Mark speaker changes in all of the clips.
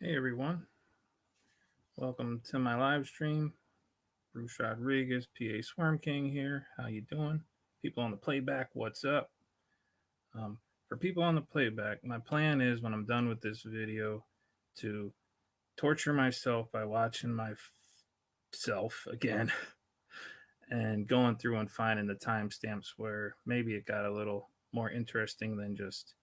Speaker 1: Hey everyone, welcome to my live stream. Bruce Rodriguez, PA Swarm King here. How you doing? People on the playback, what's up? For people on the playback, my plan is when I'm done with this video to torture myself by watching myself again and going through and finding the timestamps where maybe it got a little more interesting than just,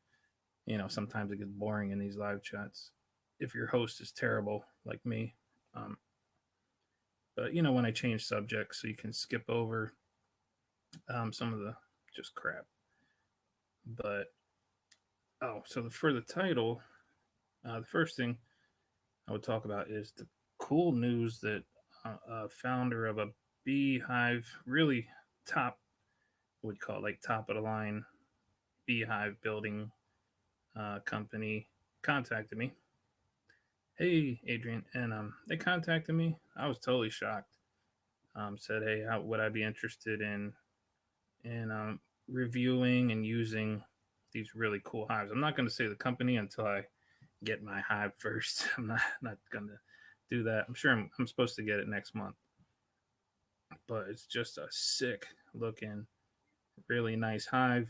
Speaker 1: sometimes it gets boring in these live chats. If your host is terrible like me, um, but when I change subjects, so you can skip over some of the just crap. But for the title, the first thing I would talk about is the cool news that a founder of a beehive, really top, would call it like top of the line beehive building company, contacted me. Hey, Adrian, and they contacted me. I was totally shocked. Said, hey, how would I be interested in reviewing and using these really cool hives? I'm not going to say the company until I get my hive first. I'm not going to do that. I'm sure I'm supposed to get it next month, but it's just a sick looking, really nice hive,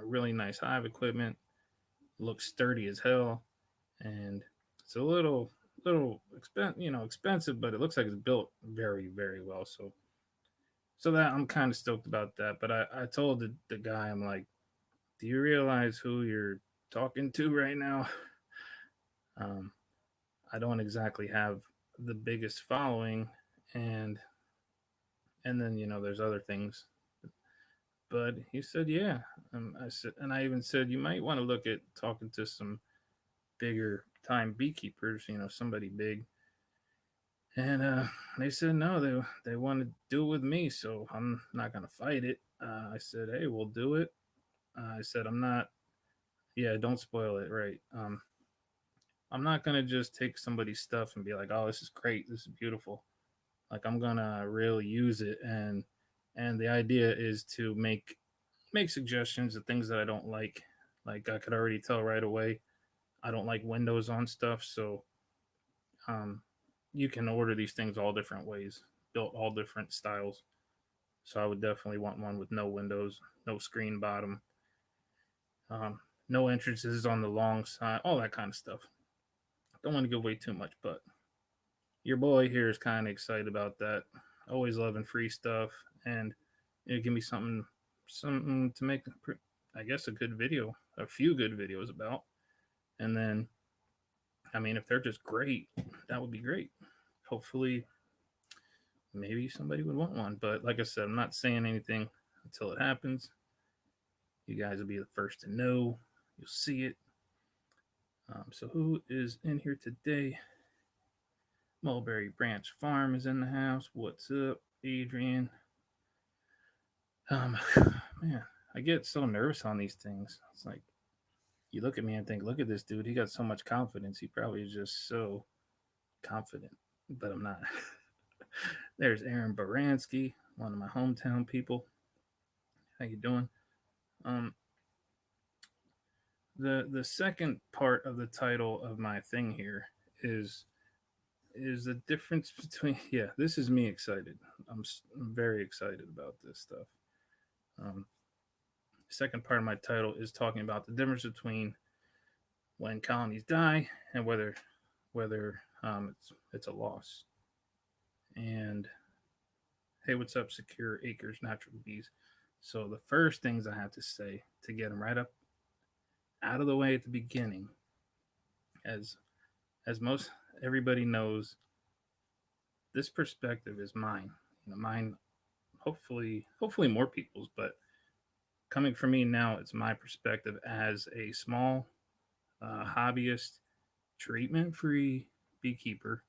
Speaker 1: really nice hive equipment. Looks sturdy as hell, and it's a expensive, but it looks like it's built very very well. So that I'm kind of stoked about that. But I told the guy, I'm like, do you realize who you're talking to right now? Um, I don't exactly have the biggest following, and and then there's other things. But he said, yeah. I said, and I even said you might want to look at talking to some bigger time beekeepers. Somebody big. And they said no, they want to do it with me, so I'm not gonna fight it. I said, hey, we'll do it. I said I'm not. Yeah, don't spoil it, right? I'm not gonna just take somebody's stuff and be like, "Oh, this is great, this is beautiful." Like I'm gonna really use it, and the idea is to make suggestions of things that I don't like. Like I could already tell right away, I don't like windows on stuff, so um, you can order these things all different ways, built all different styles. So I would definitely want one with no windows, no screen bottom, um, no entrances on the long side, all that kind of stuff. Don't want to give away too much, but your boy here is kind of excited about that. Always loving free stuff, and give me something to make, I guess, a good video, a few good videos about. And then, I mean, if they're just great, that would be great. Hopefully, maybe somebody would want one. But like I said, I'm not saying anything until it happens. You guys will be the first to know. You'll see it. So who is in here today? Mulberry Branch Farm is in the house. What's up, Adrian? Um, man, I get so nervous on these things. It's like you look at me and think, look at this dude. He got so much confidence. He probably is just so confident, but I'm not. There's Aaron Baranski, one of my hometown people. How you doing? Um, the second part of the title of my thing here is is the difference between yeah. This is me excited. I'm very excited about this stuff. Um, Second part of my title is talking about the difference between when colonies die and whether it's a loss. And hey, what's up, Secure Acres Natural Bees? So the first things I have to say to get them right up out of the way at the beginning, as most everybody knows, this perspective is mine. Mine. Hopefully more people's, but coming from me now, it's my perspective as a small hobbyist, treatment-free beekeeper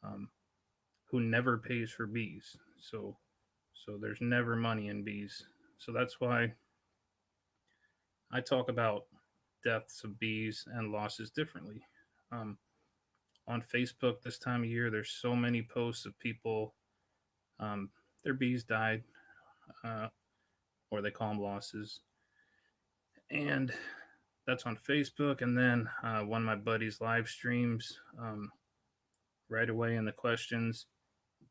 Speaker 1: um, who never pays for bees. So there's never money in bees. So that's why I talk about deaths of bees and losses differently. Um, on Facebook this time of year, there's so many posts of people, their bees died, uh, or they call them losses. And that's on Facebook, and then one of my buddies live streams right away in the questions.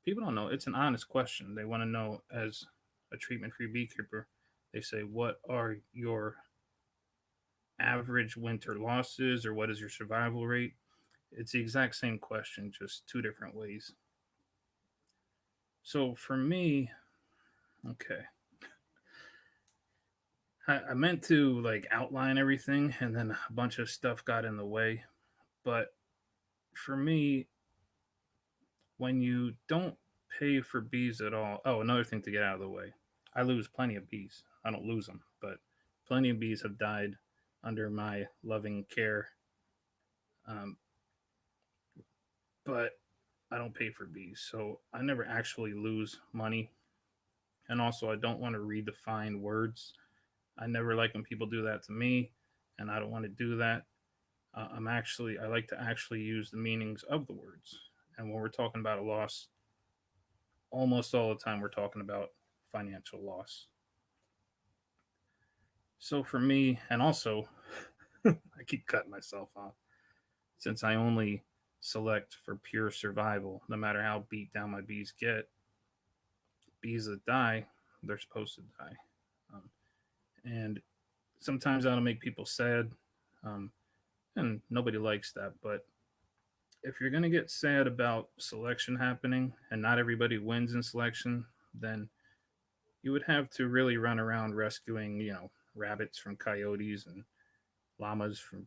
Speaker 1: People don't know. It's an honest question. They want to know, as a treatment-free beekeeper, they say, "What are your average winter losses, or what is your survival rate?" It's the exact same question, just two different ways. So for me, okay, I meant to like outline everything, and then a bunch of stuff got in the way. But for me, when you don't pay for bees at all, oh, another thing to get out of the way, I lose plenty of bees. I don't lose them, but plenty of bees have died under my loving care. Um, but I don't pay for bees, so I never actually lose money. And also, I don't want to redefine words. I never like when people do that to me, and I don't want to do that. I like to actually use the meanings of the words. And when we're talking about a loss, almost all the time we're talking about financial loss. So for me, and also, I keep cutting myself off, since I only select for pure survival, no matter how beat down my bees get, bees that die, they're supposed to die. Um, and sometimes that'll make people sad, um, and nobody likes that. But if you're going to get sad about selection happening and not everybody wins in selection, then you would have to really run around rescuing, rabbits from coyotes and llamas from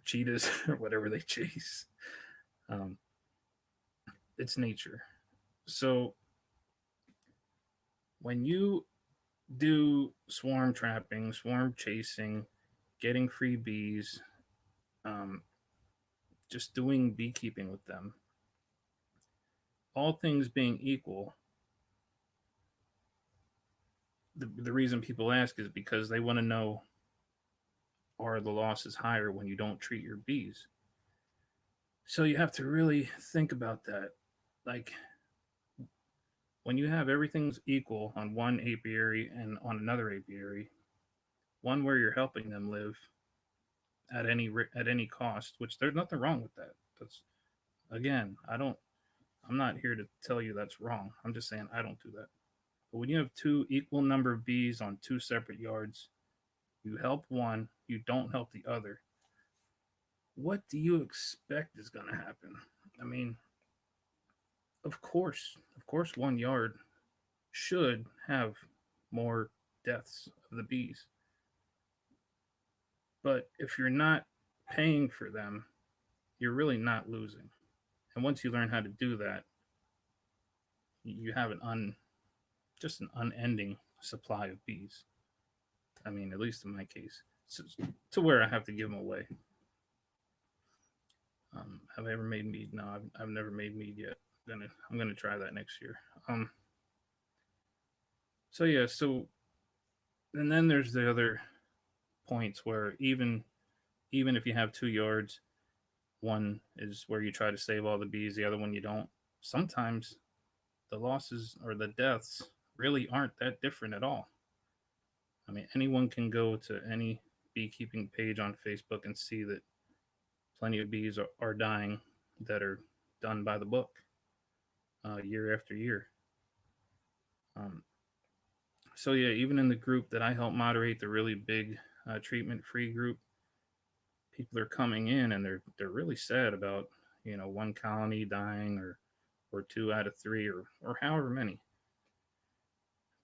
Speaker 1: cheetahs or whatever they chase. Um, it's nature. So when you do swarm trapping, swarm chasing, getting free bees, um, just doing beekeeping with them, all things being equal, the reason people ask is because they want to know, are the losses higher when you don't treat your bees? So you have to really think about that. Like, when you have everything's equal on one apiary and on another apiary, one where you're helping them live at any cost, which there's nothing wrong with that. That's, again, I'm not here to tell you that's wrong. I'm just saying I don't do that. But when you have two equal number of bees on two separate yards, you help one, you don't help the other. What do you expect is going to happen? I mean, of course, 1 yard should have more deaths of the bees. But if you're not paying for them, you're really not losing. And once you learn how to do that, you have just an unending supply of bees. I mean, at least in my case, to where I have to give them away. Have I ever made mead? No, I've never made mead yet. I'm gonna try that next year. So yeah, and then there's the other points where even if you have 2 yards, one is where you try to save all the bees, the other one you don't. Sometimes the losses or the deaths really aren't that different at all. I mean, anyone can go to any beekeeping page on Facebook and see that plenty of bees are dying that are done by the book year after year. Um, so yeah, even in the group that I help moderate, the really big treatment-free group, people are coming in and they're really sad about one colony dying or two out of three or however many.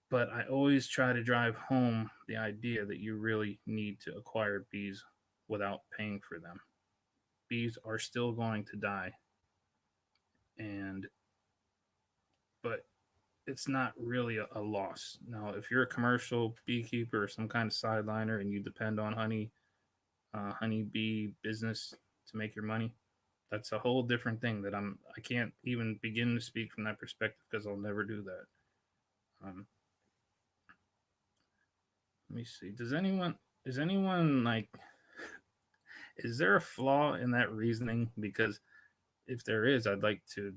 Speaker 1: But I always try to drive home the idea that you really need to acquire bees without paying for them. Bees are still going to die, and but it's not really a loss. Now, if you're a commercial beekeeper or some kind of sideliner and you depend on honey bee business to make your money, that's a whole different thing that I can't even begin to speak from that perspective because I'll never do that. Um, Let me see. Is anyone like is there a flaw in that reasoning? Because if there is, I'd like to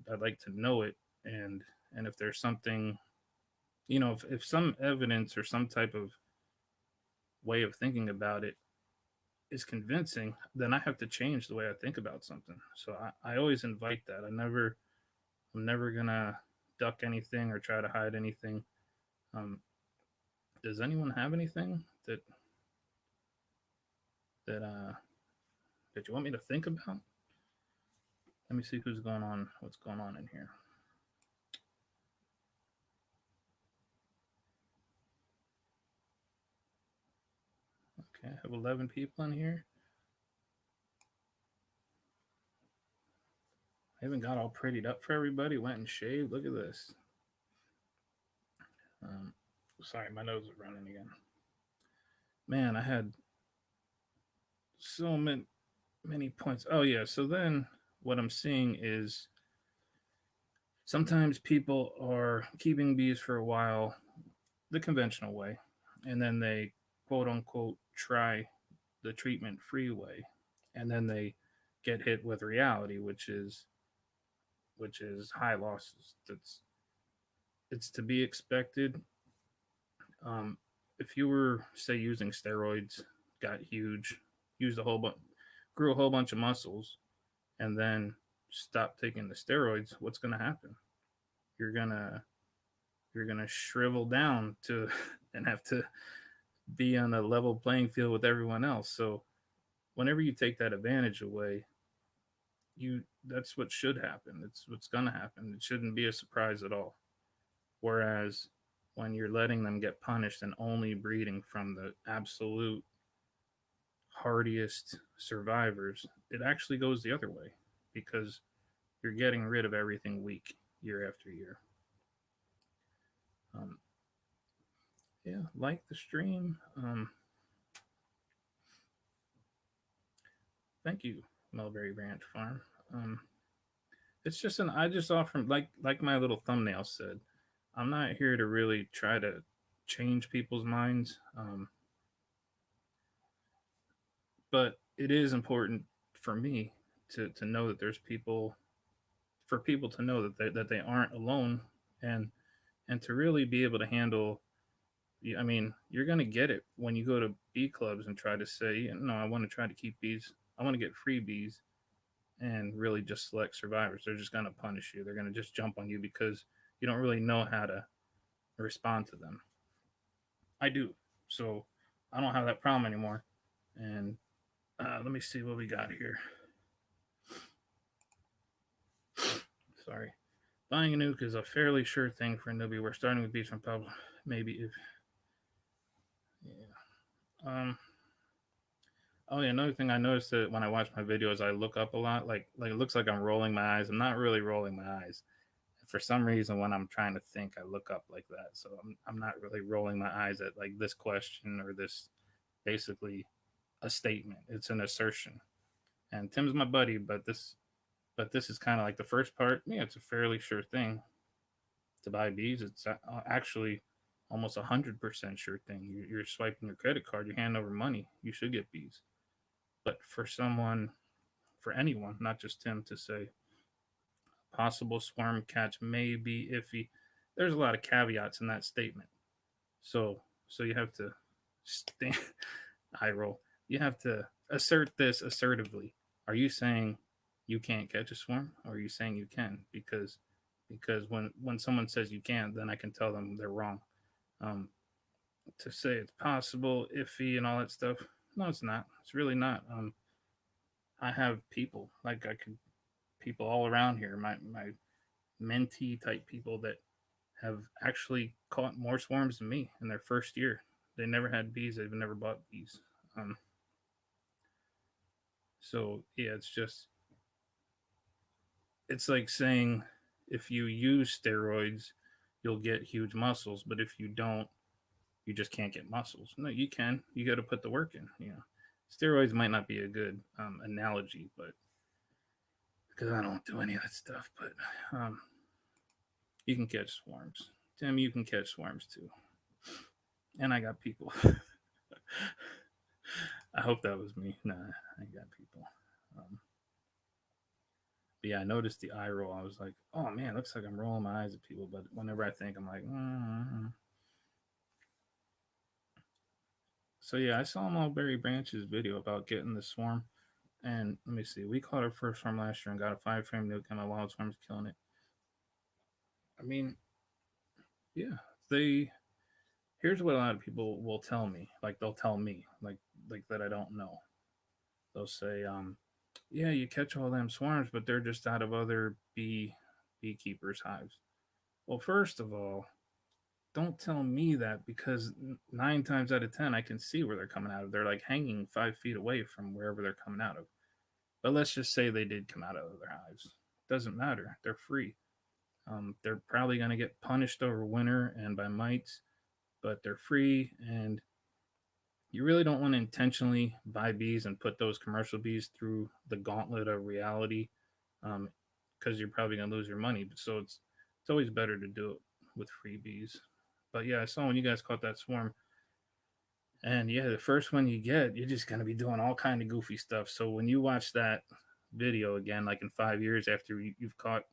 Speaker 1: know it, and if there's something, if some evidence or some type of way of thinking about it is convincing, then I have to change the way I think about something. So I always invite that. I'm never gonna duck anything or try to hide anything. Um, does anyone have anything that that you want me to think about? Let me see who's going on. What's going on in here? Okay, I have 11 people in here. I haven't got all prettied up for everybody. Went and shaved. Look at this. Um, Sorry, my nose is running again. Man, I had so many points. Oh yeah. So then what I'm seeing is sometimes people are keeping bees for a while the conventional way, and then they quote unquote try the treatment free way, and then they get hit with reality, which is high losses. It's to be expected. Um, if you were say using steroids, got huge, used a whole bunch, grew a whole bunch of muscles, and then stop taking the steroids, what's going to happen? You're gonna you're gonna shrivel down to and have to be on a level playing field with everyone else. So whenever you take that advantage away, you that's what should happen. It's what's gonna happen. It shouldn't be a surprise at all. Whereas when you're letting them get punished and only breeding from the absolute hardiest survivors, it actually goes the other way because you're getting rid of everything weak year after year. Um, yeah, like the stream. Thank you, Mulberry Ranch Farm. It's just an I just offer like my little thumbnail said. I'm not here to really try to change people's minds, but it is important for me to know that there's people for people to know that they aren't alone and and to really be able to handle. I mean, you're gonna get it when you go to bee clubs and try to say, no, I want to try to keep bees. I want to get free bees and really just select survivors. They're just gonna punish you. They're gonna just jump on you because you don't really know how to respond to them. I do, so I don't have that problem anymore. And let me see what we got here. Sorry. Buying a nuke is a fairly sure thing for a newbie. We're starting with bees from Pablo. Maybe if. Yeah. Oh yeah, another thing I noticed that when I watch my videos, I look up a lot. Like it looks like I'm rolling my eyes. I'm not really rolling my eyes. For some reason, when I'm trying to think, I look up like that. So I'm not really rolling my eyes at like this question or this basically a statement. It's an assertion. And Tim's my buddy, but this is kind of like the first part. Yeah, it's a fairly sure thing to buy bees. It's actually almost 100% sure thing. You're swiping your credit card, you hand over money, you should get bees. But for anyone, not just Tim, to say possible swarm catch may be iffy, there's a lot of caveats in that statement. So you have to stand, eye roll. You have to assert this assertively. Are you saying you can't catch a swarm, or are you saying you can? Because when someone says you can't, then I can tell them they're wrong. Um, to say it's possible, iffy, and all that stuff, no, it's not. It's really not. I have people like I could people all around here, my mentee type people that have actually caught more swarms than me in their first year. They never had bees. They've never bought bees. So yeah, it's like saying if you use steroids, you'll get huge muscles, but if you don't, you just can't get muscles. No, you can. You got to put the work in. You know, steroids might not be a good analogy, but because I don't do any of that stuff, but you can catch swarms. Tim, you can catch swarms too. And I got people. I hope that was me. Nah, I got people. Um, but yeah, I noticed the eye roll. I was like, oh man, looks like I'm rolling my eyes at people. But whenever I think, I'm like, So yeah, I saw Mulberry Branch's video about getting the swarm. And let me see, we caught our first swarm last year and got a 5 frame nuke, and my wild swarm's killing it. I mean, yeah, they. Here's what a lot of people will tell me. Like they'll tell me, like that I don't know. They'll say, yeah, you catch all them swarms, but they're just out of other beekeepers' hives. Well, first of all, don't tell me that because 9 times out of 10, I can see where they're coming out of. They're like hanging 5 feet away from wherever they're coming out of. But let's just say they did come out of other hives. Doesn't matter. They're free. They're probably going to get punished over winter and by mites, but they're free. And you really don't want to intentionally buy bees and put those commercial bees through the gauntlet of reality, because you're probably going to lose your money. So it's always better to do it with free bees. But yeah, I saw when you guys caught that swarm, and yeah, the first one you get, you're just gonna be doing all kind of goofy stuff. So when you watch that video again, like in 5 years after you've caught,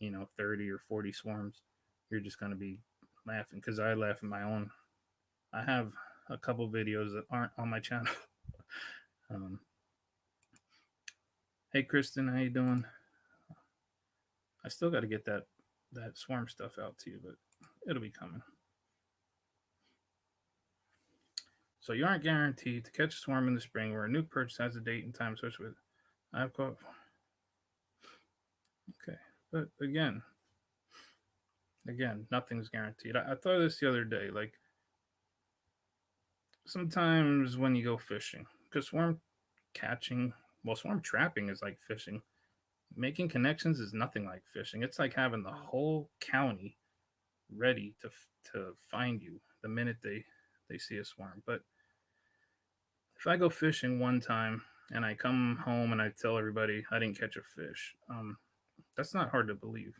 Speaker 1: 30 or 40 swarms, you're just gonna be laughing because I laugh at my own. I have a couple videos that aren't on my channel. um, hey Kristen, how you doing? I still got to get that swarm stuff out to you, but it'll be coming. So you aren't guaranteed to catch a swarm in the spring where a nuke purchase has a date and time switch with. I've caught. Okay, but again, nothing's guaranteed. I thought this the other day. Like sometimes when you go fishing, because swarm catching, well, swarm trapping is like fishing. Making connections is nothing like fishing. It's like having the whole county ready to find you the minute they see a swarm. But if I go fishing one time and I come home and I tell everybody I didn't catch a fish, that's not hard to believe.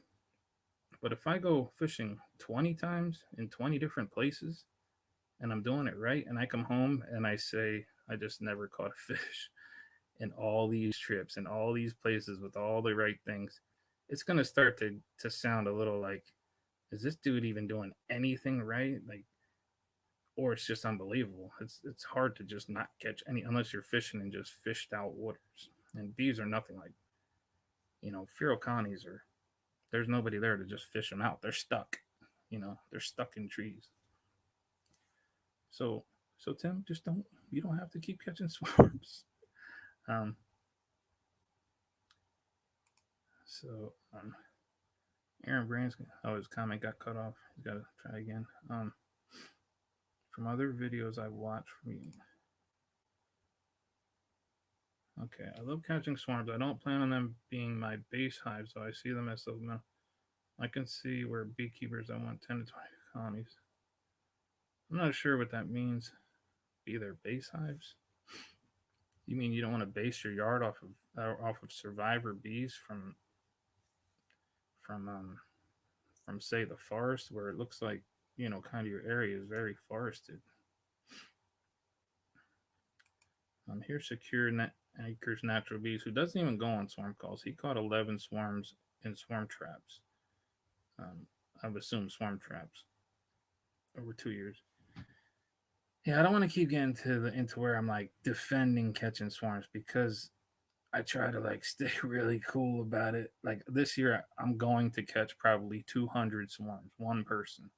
Speaker 1: But if I go fishing 20 times in 20 different places and I'm doing it right, and I come home and I say I just never caught a fish in all these trips and all these places with all the right things, it's going to start to sound a little like, is this dude even doing anything right? Like, or it's just unbelievable. It's hard to just not catch any unless you're fishing in just fished out waters. And these are nothing like, Furocanis are, there's nobody there to just fish them out. They're stuck. They're stuck in trees. So Tim, just don't, you don't have to keep catching swarms. Um, so Aaron Brands, oh, his comment got cut off. He's got to try again. From other videos I watched from you. Okay, I love catching swarms. I don't plan on them being my base hive, so I see them as those. I can see where beekeepers I want 10 to 20 colonies. I'm not sure what that means. Be their base hives? You mean you don't want to base your yard off of survivor bees from from say the forest where it looks like kind of your area is very forested. Here's Secure Acres Natural Bees, who doesn't even go on swarm calls. He caught 11 swarms in swarm traps. I've assumed swarm traps over 2 years. Yeah, I don't want to keep getting into where I'm like defending catching swarms because I try to like stay really cool about it. Like this year, I'm going to catch probably 200 swarms, one person,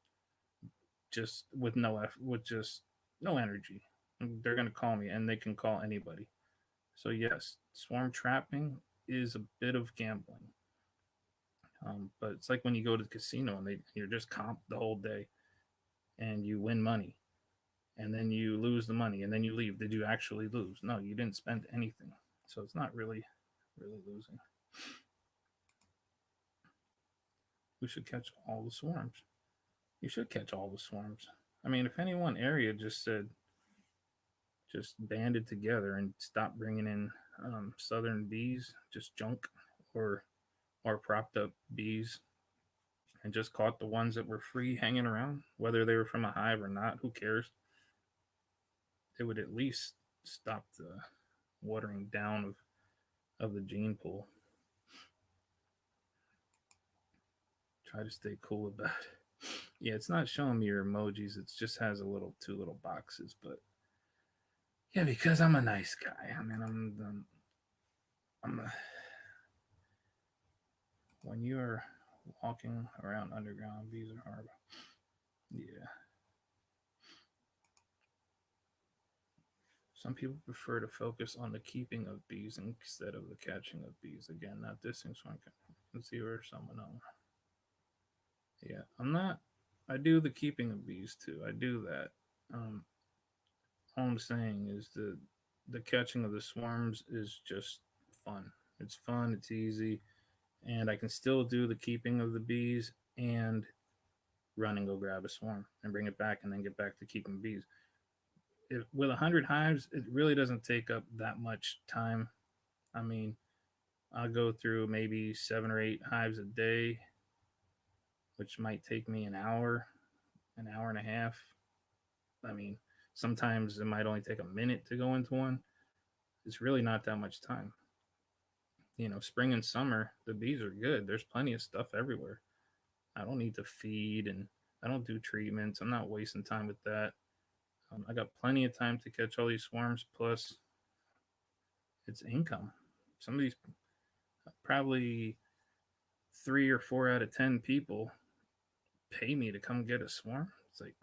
Speaker 1: just with no effort, with just no energy. They're gonna call me, and they can call anybody. So yes, swarm trapping is a bit of gambling. But it's like when you go to the casino and you're just comp the whole day, and you win money, and then you lose the money, and then you leave. Did you actually lose? No, you didn't spend anything. So it's not really losing. We should catch all the swarms. You should catch all the swarms. I mean, if any one area just banded together and stopped bringing in southern bees, just junk, or propped up bees, and just caught the ones that were free hanging around, whether they were from a hive or not, who cares? It would at least stop the watering down of the gene pool. Try to stay cool about it. Yeah, it's not showing me your emojis. It just has two little boxes, but Yeah, because I'm a nice guy. I mean, I'm a, when you're walking around underground, bees are horrible. Yeah, some people prefer to focus on the keeping of bees instead of the catching of bees. Again, not dissing, so I can see where someone else. Yeah, I'm not. I do the keeping of bees too. I do that. Um, all I'm saying is the catching of the swarms is just fun. It's fun. It's easy, and I can still do the keeping of the bees and run and go grab a swarm and bring it back and then get back to keeping bees. With 100 hives, it really doesn't take up that much time. I mean, I'll go through maybe 7 or 8 hives a day, which might take me an hour and a half. I mean, sometimes it might only take a minute to go into one. It's really not that much time. Spring and summer, the bees are good. There's plenty of stuff everywhere. I don't need to feed and I don't do treatments. I'm not wasting time with that. I got plenty of time to catch all these swarms. Plus, it's income. Some of these, probably 3 or 4 out of 10 people pay me to come get a swarm. It's like,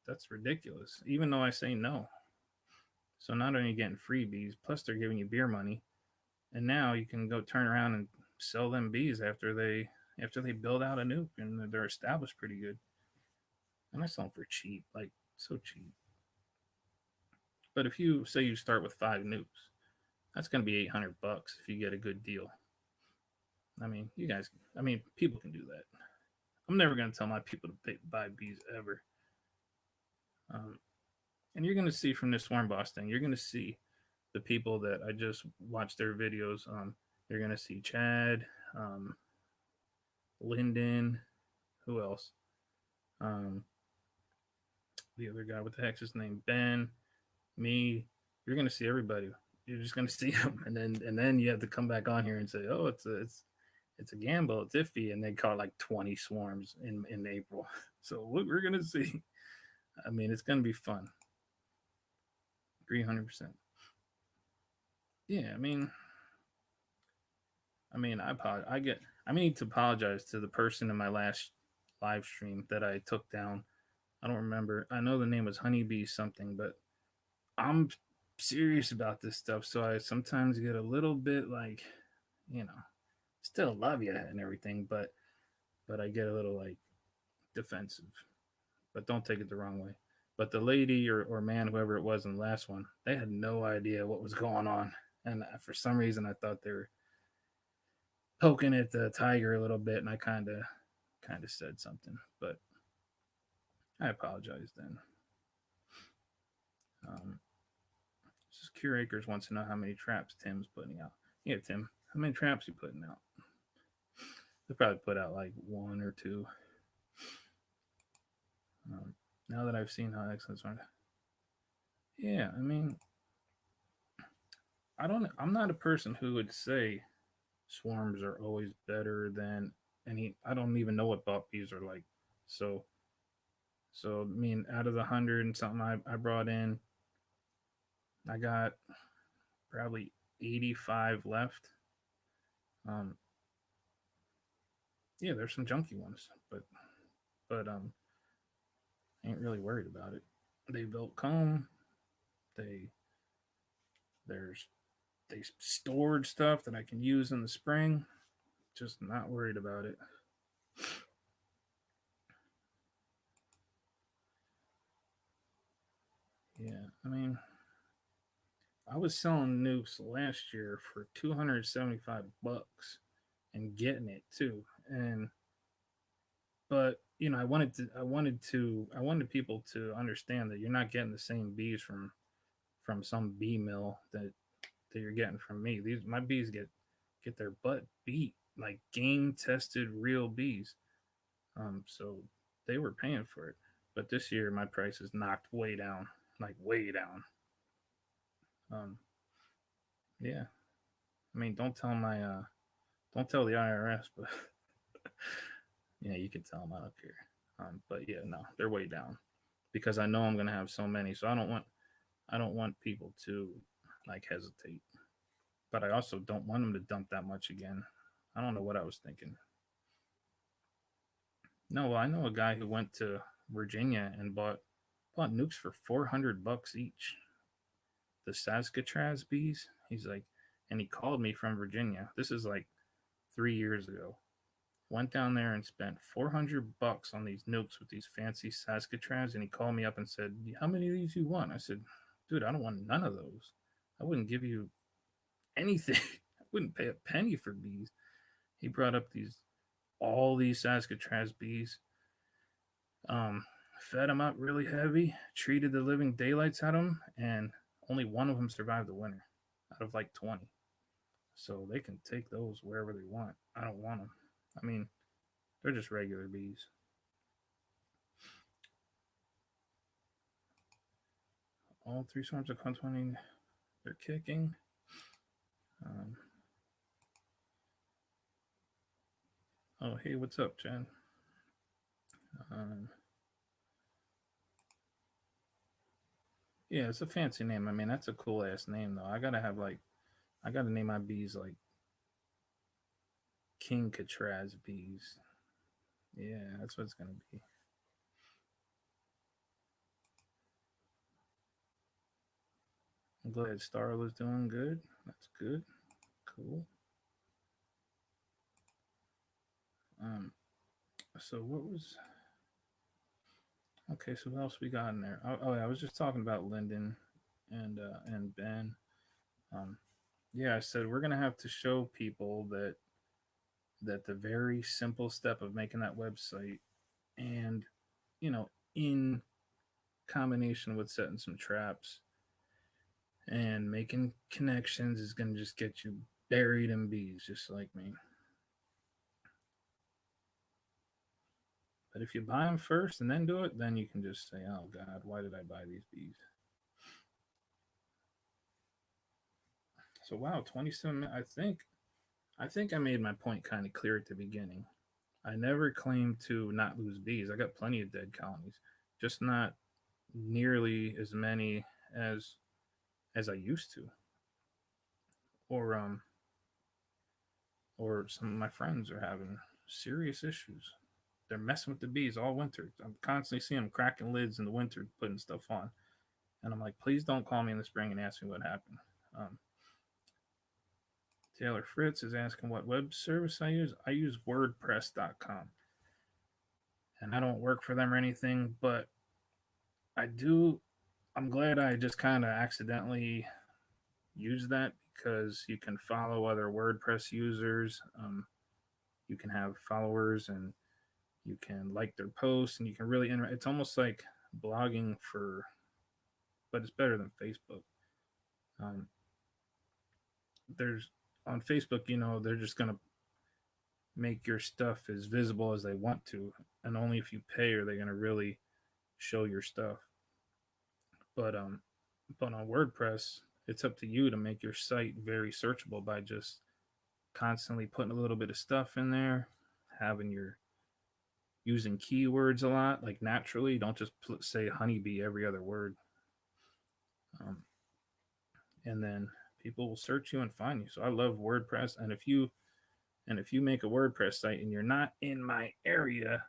Speaker 1: that's ridiculous. Even though I say no. So not only are you getting freebies, plus they're giving you beer money, and now you can go turn around and sell them bees after they build out a nuke and they're established pretty good. And I sell them for cheap, like so cheap. But if you say you start with 5 nukes, that's going to be $800 if you get a good deal. I mean, people can do that. I'm never going to tell my people to buy bees ever. Um, and you're going to see from this Swarm Boss thing, you're going to see the people that I just watched their videos. You're going to see Chad, um, Lyndon, who else? Um, the other guy, what the heck's his name? Ben, me. You're going to see everybody. You're just going to see them, and then you have to come back on here and say, oh, it's a gamble, it's iffy, and they caught like 20 swarms in April. So we're going to see. I mean, it's going to be fun. 300%. Yeah, I need to apologize to the person in my last live stream that I took down. I don't remember. I know the name was Honeybee something, but I'm serious about this stuff, so I sometimes get a little bit like, you know, still love you and everything, but I get a little like defensive. But don't take it the wrong way. But the lady or man, whoever it was in the last one, they had no idea what was going on, and for some reason, I thought they were poking at the tiger a little bit, and I kind of said something, but I apologize then. Um, Just Cure Acres wants to know how many traps Tim's putting out. Yeah, Tim, how many traps you putting out? They probably put out like one or two. Now that I've seen how excellent are, yeah, I mean, I'm not a person who would say swarms are always better than any. I don't even know what bot bees are like. So, I mean, out of the 100 and something I brought in, I got probably 85 left. Um, yeah, there's some junky ones, but I ain't really worried about it. They built comb. They there's they stored stuff that I can use in the spring. Just not worried about it. Yeah, I mean, I was selling nukes last year for $275 and getting it too. And but I wanted people to understand that you're not getting the same bees from some bee mill that you're getting from me. These my bees get their butt beat, like game tested real bees. So they were paying for it. But this year my price is knocked way down, like way down. Um, yeah. I mean, don't tell the IRS, but yeah, you can tell them I don't care. But yeah, no, they're way down because I know I'm gonna have so many, so I don't want. I don't want people to like hesitate, but I also don't want them to dump that much again. I don't know what I was thinking. No, well, I know a guy who went to Virginia and bought nukes for $400 each. The Saskatraz bees. He's like, and he called me from Virginia. This is like 3 years ago. Went down there and spent $400 on these nukes with these fancy Saskatraz, and he called me up and said, "How many of these you want?" I said, "Dude, I don't want none of those. I wouldn't give you anything. I wouldn't pay a penny for bees." He brought up all these Saskatraz bees, um, fed them up really heavy, treated the living daylights out of them, and only one of them survived the winter out of like 20. So they can take those wherever they want. I don't want them. I mean, they're just regular bees. All three swarms are contemplating. They're kicking. Um, oh, hey, what's up, Jen? Um, yeah, it's a fancy name. I mean, that's a cool ass name, though. I gotta name my bees like King Catraz bees. Yeah, that's what it's gonna be. I'm glad Starla's doing good. That's good. Cool. Um, so what was okay? So what else we got in there? Oh yeah, I was just talking about Lyndon and Ben. Um, yeah, I said we're gonna have to show people that the very simple step of making that website and in combination with setting some traps and making connections is going to just get you buried in bees just like me. But if you buy them first and then do it, then you can just say, "Oh God, why did I buy these bees?" So wow, 27. I think I made my point kind of clear at the beginning. I never claimed to not lose bees. I got plenty of dead colonies, just not nearly as many as as I used to, or some of my friends are having serious issues. They're messing with the bees all winter. I'm constantly seeing them cracking lids in the winter, putting stuff on, and I'm like, please don't call me in the spring and ask me what happened. Um, Taylor Fritz is asking what web service I use. I use WordPress.com, and I don't work for them or anything, but I do. I'm glad I just kind of accidentally used that because you can follow other WordPress users. You can have followers and you can like their posts and you can really interact. It's almost like blogging for, but it's better than Facebook. Um, there's on Facebook, they're just gonna make your stuff as visible as they want to, and only if you pay are they gonna really show your stuff. But but on WordPress, it's up to you to make your site very searchable by just constantly putting a little bit of stuff in there, having your using keywords a lot, like naturally. Don't just say honeybee every other word. Um, and then people will search you and find you. So I love WordPress. And if you make a WordPress site and you're not in my area,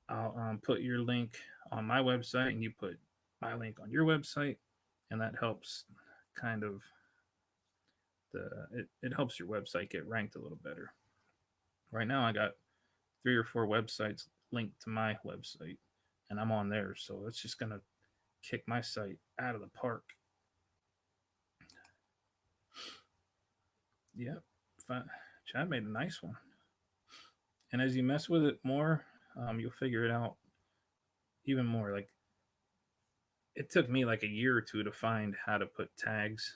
Speaker 1: I'll put your link on my website and you put my link on your website, and that helps kind of it helps your website get ranked a little better. Right now, I got 3 or 4 websites linked to my website, and I'm on there, so it's just gonna kick my site out of the park. Yep, Chad made a nice one. And as you mess with it more, you'll figure it out even more. Like it took me like a year or two to find how to put tags,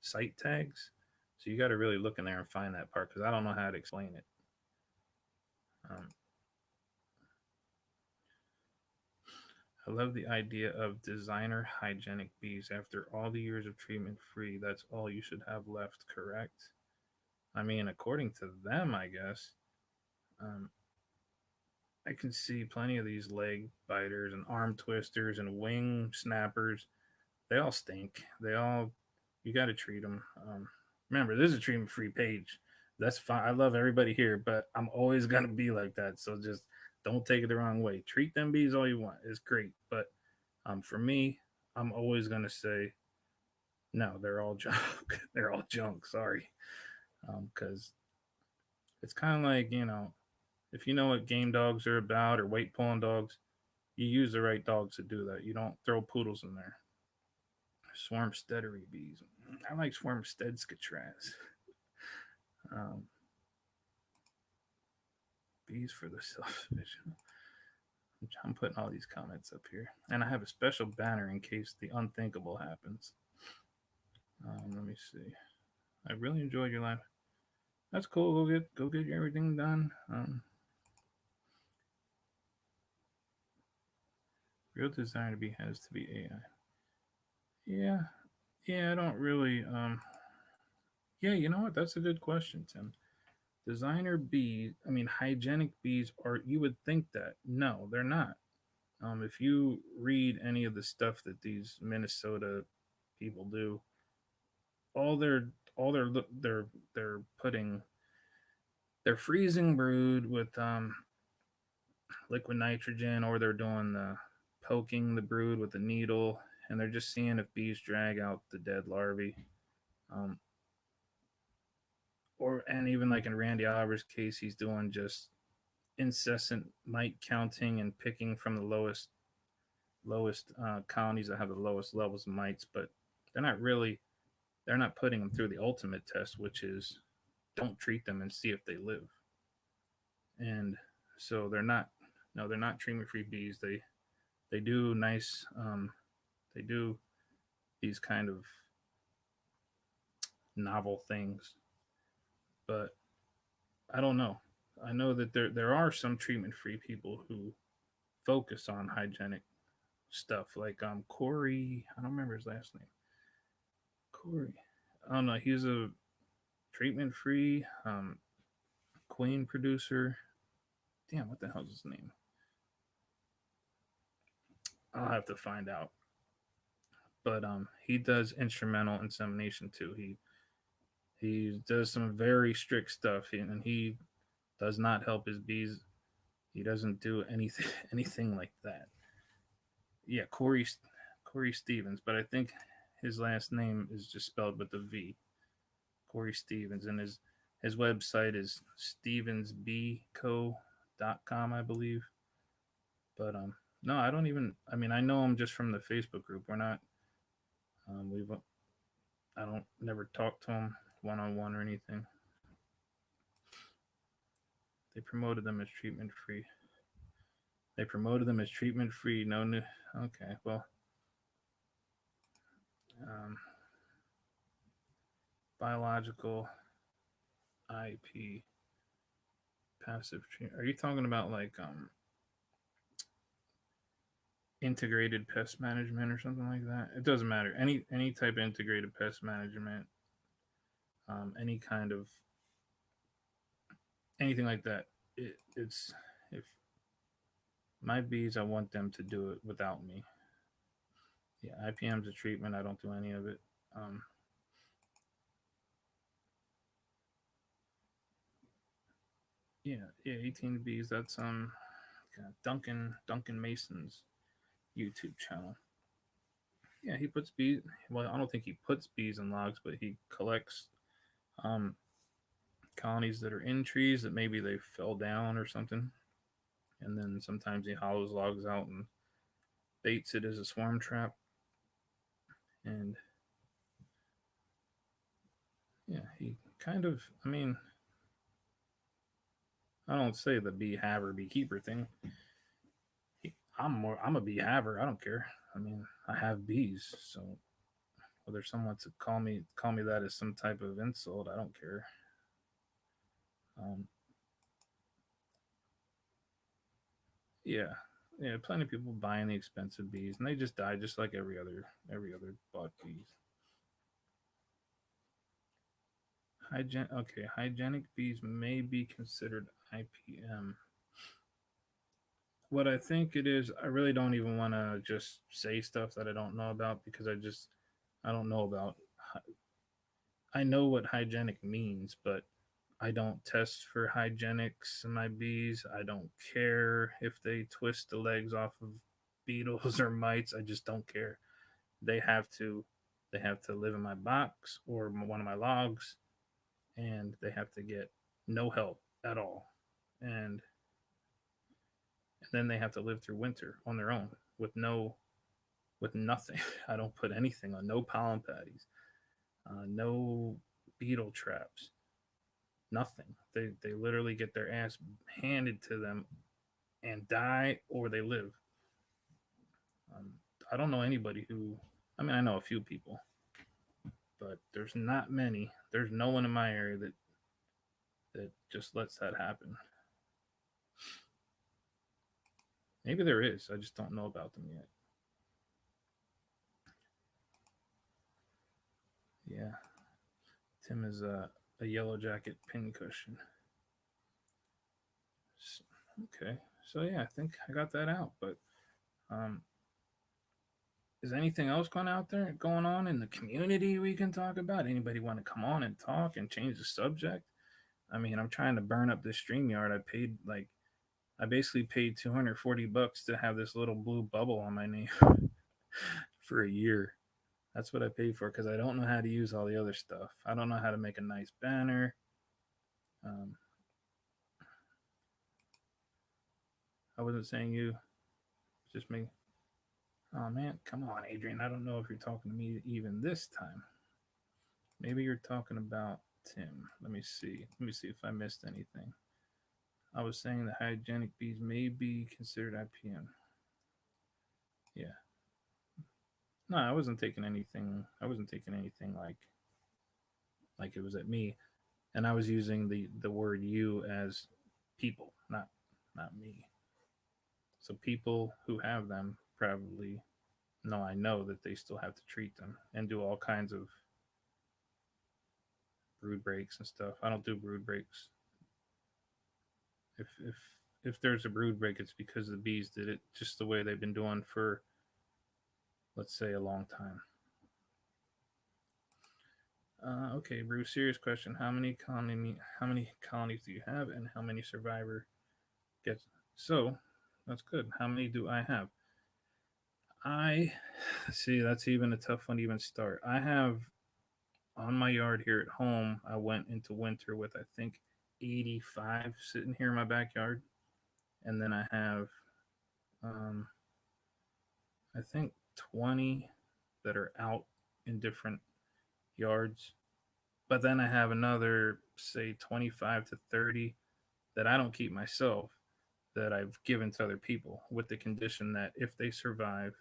Speaker 1: site tags. So you got to really look in there and find that part because I don't know how to explain it. Um, I love the idea of designer hygienic bees. After all the years of treatment free, that's all you should have left, correct? I mean, according to them, I guess. Um, I can see plenty of these leg biters and arm twisters and wing snappers they all stink. They all, you got to treat them. Remember, this is a treatment free page. That's fine. I love everybody here, but I'm always gonna be like that. So just don't take it the wrong way. Treat them bees all you want. It's great, but for me, I'm always gonna say no. They're all junk. They're all junk. Sorry, because it's kind of like, if you know what game dogs are about or weight pulling dogs, you use the right dogs to do that. You don't throw poodles in there. Swarmsteadery bees. I like Swarmstead Skatraz. Um, bees for the self-sufficient. I'm putting all these comments up here, and I have a special banner in case the unthinkable happens. Let me see. I really enjoyed your live. That's cool. Go get everything done. Real desire to be has to be AI. Yeah, yeah. I don't really. Yeah, you know what? That's a good question, Tim. Designer bees. I mean, hygienic bees are. You would think that. No, they're not. If you read any of the stuff that these Minnesota people do, all they're putting, they're freezing brood with liquid nitrogen, or they're doing the poking the brood with a needle, and they're just seeing if bees drag out the dead larvae. Um, or and even like in Randy Oliver's case, he's doing just incessant mite counting and picking from the lowest colonies that have the lowest levels of mites, but they're not really they're not putting them through the ultimate test, which is don't treat them and see if they live. And so they're not, no, they're not treatment free bees. They do nice they do these kind of novel things, but I don't know. I know that there are some treatment free people who focus on hygienic stuff, like Corey. I don't remember his last name. Corey. I don't know. He's a treatment free queen producer. Damn, what the hell's his name? I'll have to find out. But he does instrumental insemination too. He does some very strict stuff, and he does not help his bees. He doesn't do anything anything like that. Yeah, Corey Stevens, but I think his last name is just spelled with a V. Corey Stevens, and his website is stevensbco.com, I believe. But no, I don't even. I mean, I know him just from the Facebook group. We're not. We've. I don't never talk to him one on one or anything. They promoted them as treatment free. They promoted them as treatment free. No new. Okay, well, um, biological IP passive treatment. Are you talking about like integrated pest management or something like that? It doesn't matter. Any type of integrated pest management, any kind of anything like that. It's if my bees, I want them to do it without me. Yeah, IPM's a treatment. I don't do any of it. Yeah, 18 bees. That's Duncan Mason's YouTube channel. Yeah, he puts bees. Well, I don't think he puts bees in logs, but he collects um, colonies that are in trees that maybe they fell down or something, and then sometimes he hollows logs out and baits it as a swarm trap. And yeah, he kind of. I mean, I don't say the bee haver beekeeper thing. I'm a bee haver. I don't care. I mean, I have bees, so whether someone to call me that as some type of insult, I don't care. Um, yeah, yeah, plenty of people buying the expensive bees, and they just die just like every other bought bees. Hygienic bees may be considered IPM. what I think it is, I really don't even want to just say stuff that I don't know about because I don't know about. I know what hygienic means, but I don't test for hygienics in my bees. I don't care if they twist the legs off of beetles or mites. I just don't care. They have to they have to live in my box or one of my logs, and they have to get no help at all. And then they have to live through winter on their own with nothing. I don't put anything on, no pollen patties, no beetle traps, nothing. They literally get their ass handed to them and die or they live. Um, I don't know anybody who. I mean, I know a few people, but there's not many. There's no one in my area that just lets that happen. Maybe there is. I just don't know about them yet. Yeah, Tim is a yellow jacket pincushion. Okay, so yeah, I think I got that out. But um, is anything else going on in the community we can talk about? Anybody want to come on and talk and change the subject? I mean, I'm trying to burn up this StreamYard. I basically paid $240 to have this little blue bubble on my name for a year. That's what I paid for because I don't know how to use all the other stuff. I don't know how to make a nice banner. Um, I wasn't saying you, just me. Oh man, come on, Adrian. I don't know if you're talking to me even this time. Maybe you're talking about Tim. Let me see. Let me see if I missed anything. I was saying the hygienic bees may be considered IPM. Yeah. No, I wasn't taking anything. I wasn't taking anything like it was at me, and I was using the word you as people, not me. So people who have them probably know I know that they still have to treat them and do all kinds of brood breaks and stuff. I don't do brood breaks. If there's a brood break, it's because the bees did it just the way they've been doing for, let's say, a long time. Okay, Bruce. Serious question: How many colonies do you have, and how many survivor gets? So, that's good. How many do I have? I see. That's even a tough one to even start. I have on my yard here at home. I went into winter with I think 85 sitting here in my backyard, and then I have um, I think 20 that are out in different yards. But then I have another, say, 25 to 30 that I don't keep myself that I've given to other people with the condition that if they survive,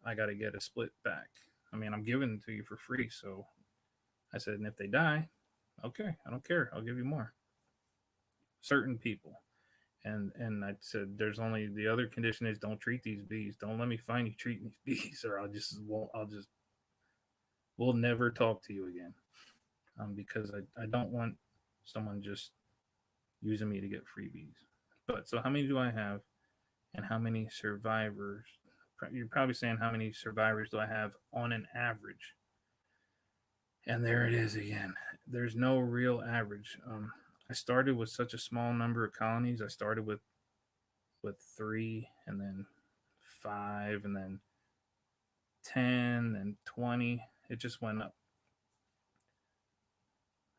Speaker 1: I got to get a split back. I mean, I'm giving it to you for free. So I said, and if they die, okay, I don't care. I'll give you more. Certain people. And I said, there's only the other condition is don't treat these bees. Don't let me find you treating these bees, or I'll just we'll never talk to you again. Because I don't want someone just using me to get freebies. But so how many do I have, and how many survivors? You're probably saying how many survivors do I have on an average? And there it is again. There's no real average. I started with such a small number of colonies. I started with three, and then five, and then 10, and 20. It just went up.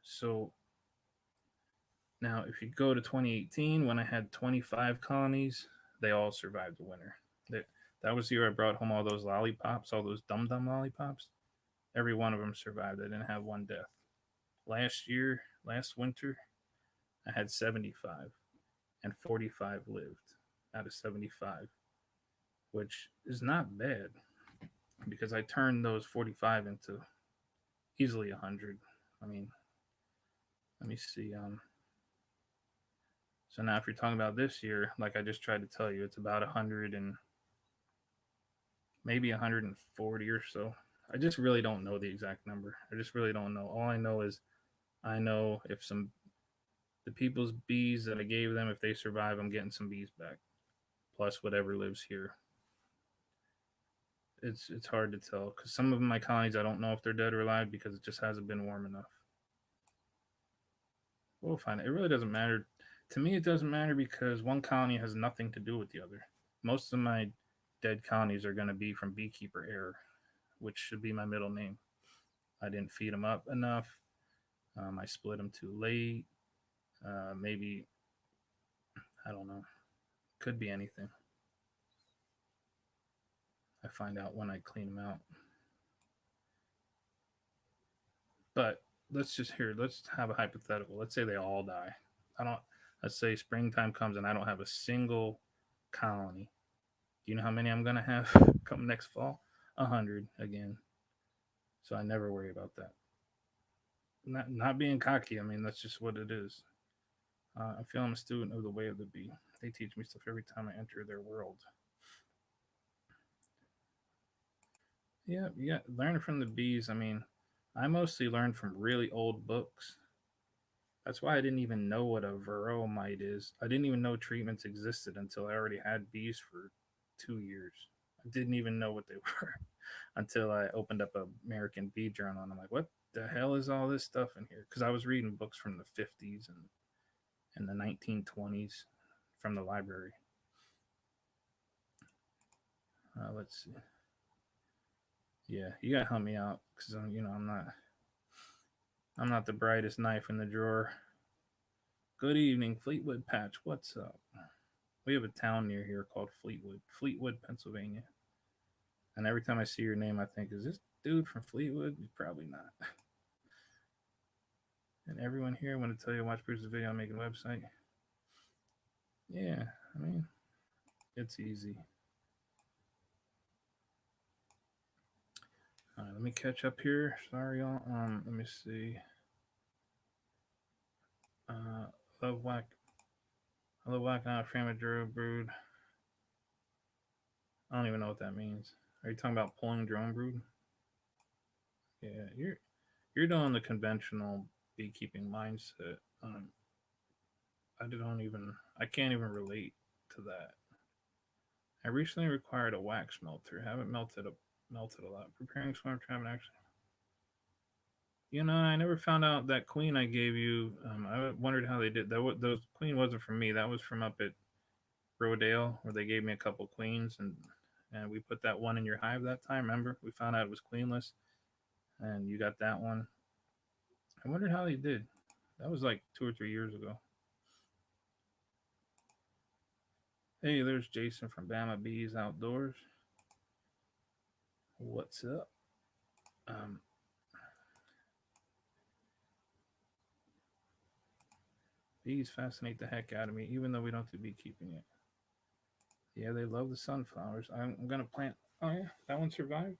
Speaker 1: So now, if you go to 2018, when I had 25 colonies, they all survived the winter. That was the year I brought home all those lollipops, all those dum dum lollipops. Every one of them survived. I didn't have one death. Last winter, I had 75, and 45 lived out of 75, which is not bad because I turned those 45 into easily 100. I mean, let me see. So now, if you're talking about this year, like I just tried to tell you, it's about 100 and maybe 140 or so. I just really don't know the exact number. I just really don't know. All I know is I know if some the people's bees that I gave them, if they survive, I'm getting some bees back. plus whatever lives here. It's hard to tell because some of my colonies I don't know if they're dead or alive because it just hasn't been warm enough. We'll find it. It really doesn't matter. To me, it doesn't matter because one colony has nothing to do with the other. Most of my dead colonies are going to be from beekeeper error, which should be my middle name. I didn't feed them up enough. I split them too late. Maybe, I don't know. Could be anything. I find out when I clean them out. But let's have a hypothetical. Let's say they all die. I don't, let's say springtime comes and I don't have a single colony. Do you know how many I'm going to have come next fall? 100 again. So I never worry about that. Not being cocky. I mean, that's just what it is. I feel I'm a student of the way of the bee. They teach me stuff every time I enter their world. Yeah. Learning from the bees. I mean, I mostly learned from really old books. That's why I didn't even know what a varroa mite is. I didn't even know treatments existed until I already had bees for 2 years. I didn't even know what they were until I opened up a American Bee Journal and I'm like, what the hell is all this stuff in here? Because I was reading books from the 50s and the 1920s from the library. Let's see. Yeah, you gotta help me out because I'm not the brightest knife in the drawer. Good evening, Fleetwood Patch. What's up? We have a town near here called Fleetwood, Pennsylvania. And every time I see your name, I think, is this dude from Fleetwood? He's probably not. And everyone here, I want to tell you, watch Bruce's video on making a website. Yeah, I mean, it's easy. All right, let me catch up here. Sorry, y'all. Let me see. Love whack. I love whack on a frame of drone brood. I don't even know what that means. Are you talking about pulling drone brood? Yeah, you're doing the conventional beekeeping mindset. I can't even relate to that. I recently required a wax melter. Haven't melted a lot. Preparing swarm trap and actually. I never found out that queen I gave you. I wondered how they did that. Those queen wasn't from me. That was from up at Rodale, where they gave me a couple queens, and we put that one in your hive that time. Remember, we found out it was queenless, and you got that one. I wondered how they did. That was like 2 or 3 years ago. Hey, there's Jason from Bama Bees Outdoors. What's up? Bees fascinate the heck out of me, even though we don't do beekeeping yet. Yeah, they love the sunflowers. I'm gonna plant. Oh yeah, that one survived.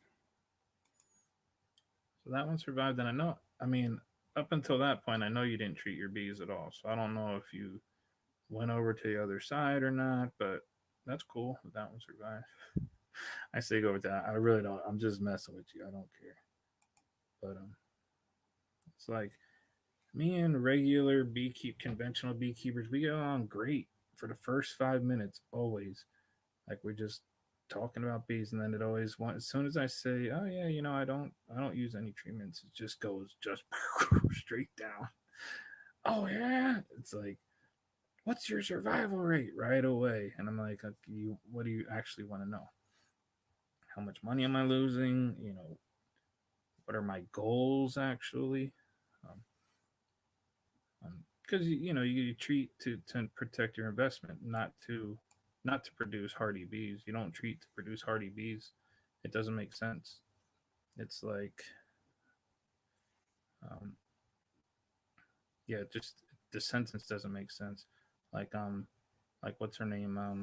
Speaker 1: So that one survived, and I know. I mean, up until that point, I know you didn't treat your bees at all. So I don't know if you went over to the other side or not, but that's cool. That one survived. I say go with that. I really don't. I'm just messing with you. I don't care. But it's like me and regular conventional beekeepers, we get on great for the first 5 minutes always. Like we're just talking about bees, and then it always as soon as I say, oh yeah, I don't use any treatments, it just goes just straight down. Oh yeah, it's like, what's your survival rate right away? And I'm like, what do you actually want to know? How much money am I losing? What are my goals actually? Because you treat to protect your investment, not to produce hardy bees. You don't treat to produce hardy bees. It doesn't make sense. It's like, um, yeah, just the sentence doesn't make sense. Like what's her name? I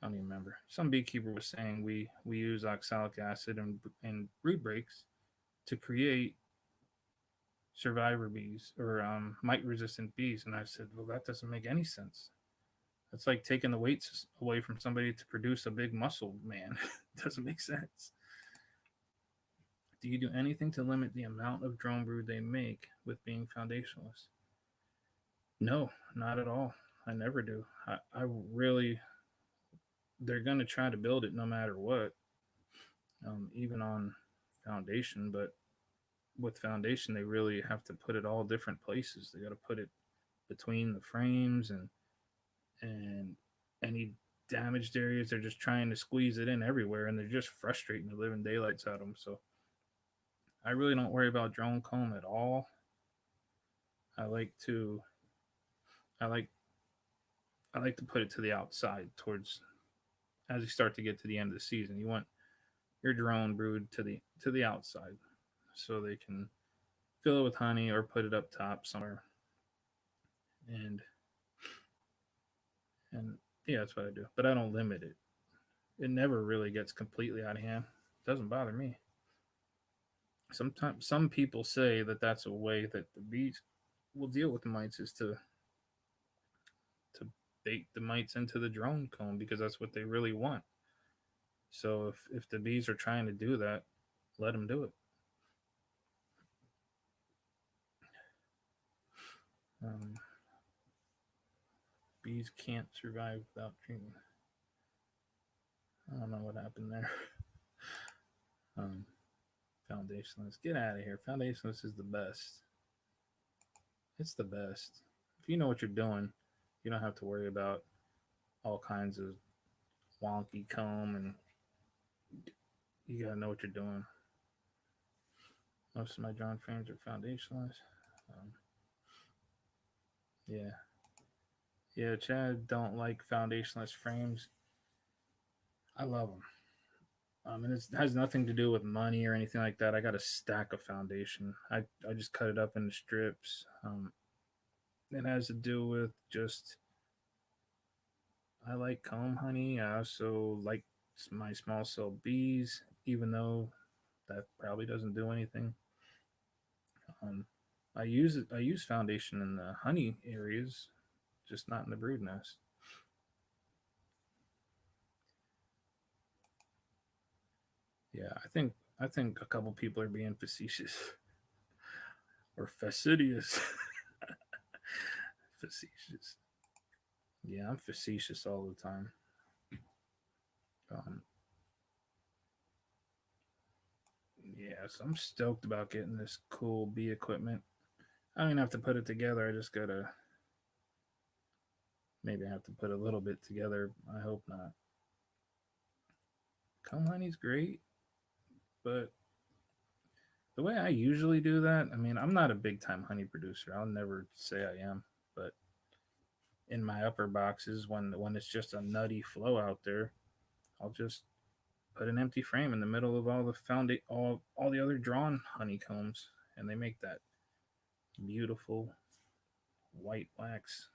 Speaker 1: don't even remember. Some beekeeper was saying we use oxalic acid and brood breaks to create survivor bees or mite resistant bees, and I said, well, that doesn't make any sense. It's like taking the weights away from somebody to produce a big muscle man. It doesn't make sense. Do you do anything to limit the amount of drone brood they make with being foundationless? No, not at all. I never do. I really, they're gonna try to build it no matter what, even on foundation. But with foundation, they really have to put it all different places. They got to put it between the frames and any damaged areas. They're just trying to squeeze it in everywhere, and they're just frustrating the living daylights out of them. So I really don't worry about drone comb at all. I like to I like I like to put it to the outside towards as you start to get to the end of the season. You want your drone brood to the outside so they can fill it with honey or put it up top somewhere. And and yeah, that's what I do. But I don't limit it. It never really gets completely out of hand. It doesn't bother me. Sometimes some people say that that's a way that the bees will deal with the mites is to bait the mites into the drone comb because that's what they really want. So if the bees are trying to do that, let them do it. Um, bees can't survive without treatment. I don't know what happened there. Um, Foundationless, get out of here. Foundationless is the best. It's the best. If you know what you're doing, you don't have to worry about all kinds of wonky comb, and you gotta know what you're doing. Most of my drawing frames are foundationless. Um, yeah, yeah. Chad don't like foundationless frames. I love them. And it has nothing to do with money or anything like that. I got a stack of foundation. I just cut it up into strips. It has to do with just I like comb honey. I also like my small cell bees, even though that probably doesn't do anything. Um, I use foundation in the honey areas, just not in the brood nest. Yeah, I think a couple people are being facetious or fastidious. Facetious. Yeah, I'm facetious all the time. Um, yeah, so I'm stoked about getting this cool bee equipment. I don't even have to put it together. I just gotta maybe I have to put a little bit together. I hope not. Comb honey's great, but the way I usually do that, I mean, I'm not a big time honey producer. I'll never say I am, but in my upper boxes, when it's just a nutty flow out there, I'll just put an empty frame in the middle of all the all the other drawn honeycombs, and they make that beautiful white wax,